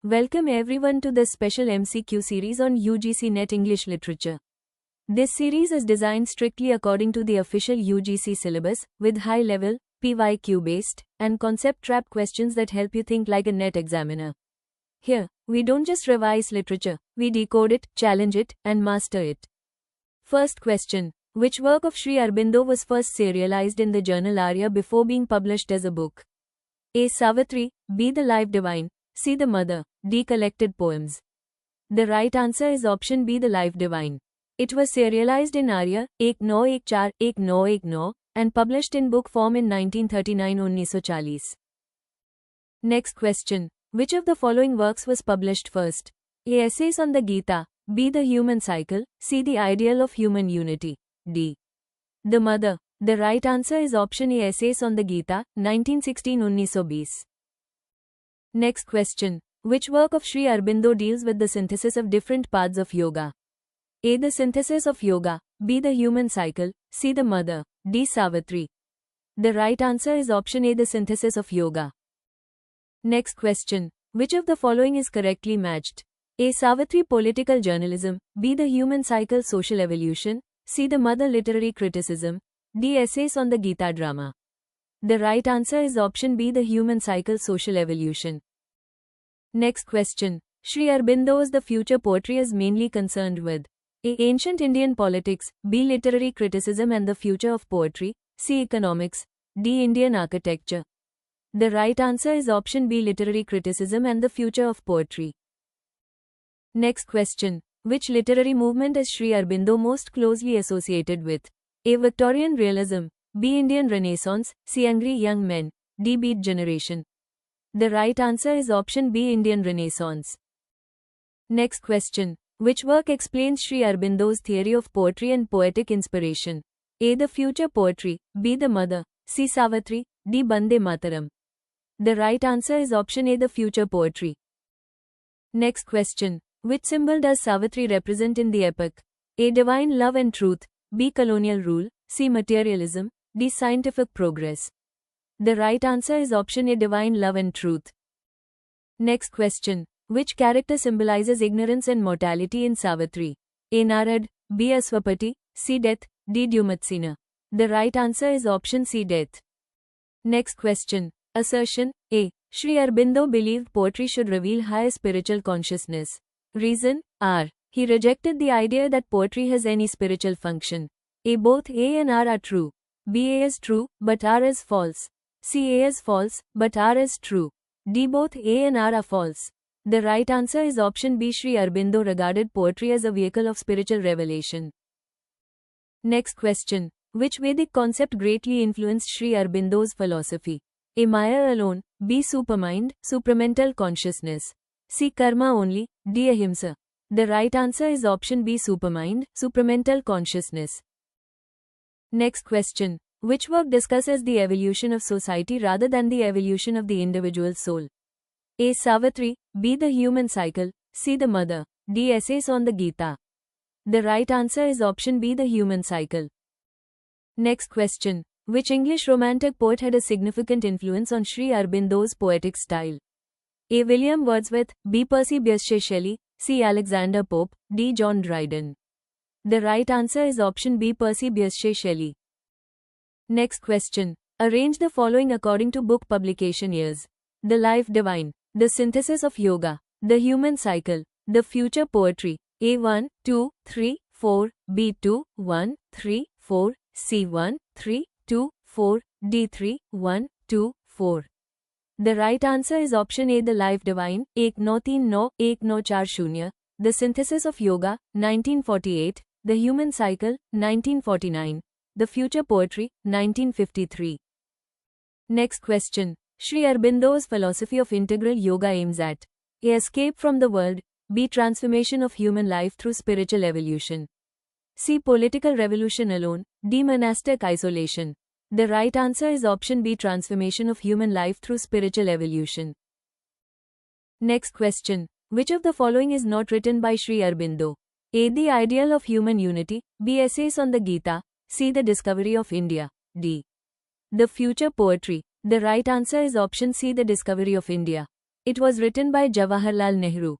Welcome everyone to this special MCQ series on UGC NET English Literature. This series is designed strictly according to the official UGC syllabus, with high-level, PYQ-based, and concept-trap questions that help you think like a NET examiner. Here, we don't just revise literature, we decode it, challenge it, and master it. First question. Which work of Sri Aurobindo was first serialized in the journal Arya before being published as a book? A. Savitri, B. The Life Divine, C. The Mother, D. Collected Poems. The right answer is option B. The Life Divine. It was serialized in Arya, Ek No Ek Char, Ek No Ek No, and published in book form in 1939-1940. Next question. Which of the following works was published first? A. Essays on the Gita, B. The Human Cycle, C. The Ideal of Human Unity, D. The Mother. The right answer is option A. Essays on the Gita, 1916-1920. Next question. Which work of Sri Aurobindo deals with the synthesis of different paths of yoga? A. The Synthesis of Yoga, B. The Human Cycle, C. The Mother, D. Savitri. The right answer is option A. The Synthesis of Yoga. Next question. Which of the following is correctly matched? A. Savitri Political Journalism, B. The Human Cycle Social Evolution, C. The Mother Literary Criticism, D. Essays on the Gita Drama. The right answer is option B. The Human Cycle Social Evolution. Next question. Sri Aurobindo's The Future Poetry is mainly concerned with A. Ancient Indian politics, B. Literary criticism and the future of poetry, C. Economics, D. Indian architecture. The right answer is option B. Literary criticism and the future of poetry. Next question. Which literary movement is Sri Aurobindo most closely associated with? A. Victorian Realism, B. Indian Renaissance, C. Angry Young Men, D. Beat Generation. The right answer is option B. Indian Renaissance. Next question. Which work explains Sri Aurobindo's theory of poetry and poetic inspiration? A. The Future Poetry, B. The Mother, C. Savitri, D. Bande Mataram. The right answer is option A. The Future Poetry. Next question. Which symbol does Savitri represent in the epic? A. Divine love and truth, B. Colonial rule, C. Materialism, D. Scientific progress. The right answer is option A. Divine love and truth. Next question. Which character symbolizes ignorance and mortality in Savitri? A. Narad, B. Aswapati, C. Death, D. Dyumatsena. The right answer is option C. Death. Next question. Assertion. A. Sri Aurobindo believed poetry should reveal higher spiritual consciousness. Reason. R. He rejected the idea that poetry has any spiritual function. A. Both A and R are true. B. A is true, but R is false. C. A is false, but R is true. D. Both A and R are false. The right answer is option B. Sri Aurobindo regarded poetry as a vehicle of spiritual revelation. Next question. Which Vedic concept greatly influenced Sri Aurobindo's philosophy? A. Maya alone, B. Supermind, supramental consciousness, C. Karma only, D. Ahimsa. The right answer is option B. Supermind, supramental consciousness. Next question. Which work discusses the evolution of society rather than the evolution of the individual soul? A. Savitri, B. The Human Cycle, C. The Mother, D. Essays on the Gita. The right answer is option B. The Human Cycle. Next question. Which English Romantic poet had a significant influence on Sri Aurobindo's poetic style? A. William Wordsworth, B. Percy Bysshe Shelley, C. Alexander Pope, D. John Dryden. The right answer is option B. Percy Bysshe Shelley. Next question. Arrange the following according to book publication years. The Life Divine, The Synthesis of Yoga, The Human Cycle, The Future Poetry. A. 1, 2, 3, 4, B. 2, 1, 3, 4, C. 1, 3, 2, 4, D. 3, 1, 2, 4. The right answer is option A. The Life Divine, Ek No Teen No, Ek No Char Shunya, The Synthesis of Yoga, 1948, The Human Cycle, 1949, The Future Poetry, 1953. Next question. Sri Aurobindo's philosophy of integral yoga aims at A. Escape from the world, B. Transformation of human life through spiritual evolution, C. Political revolution alone, D. Monastic isolation. The right answer is option B. Transformation of human life through spiritual evolution. Next question. Which of the following is not written by Sri Aurobindo? A. The Ideal of Human Unity, B. Essays on the Gita, C. The Discovery of India, D. The Future Poetry. The right answer is option C. The Discovery of India. It was written by Jawaharlal Nehru.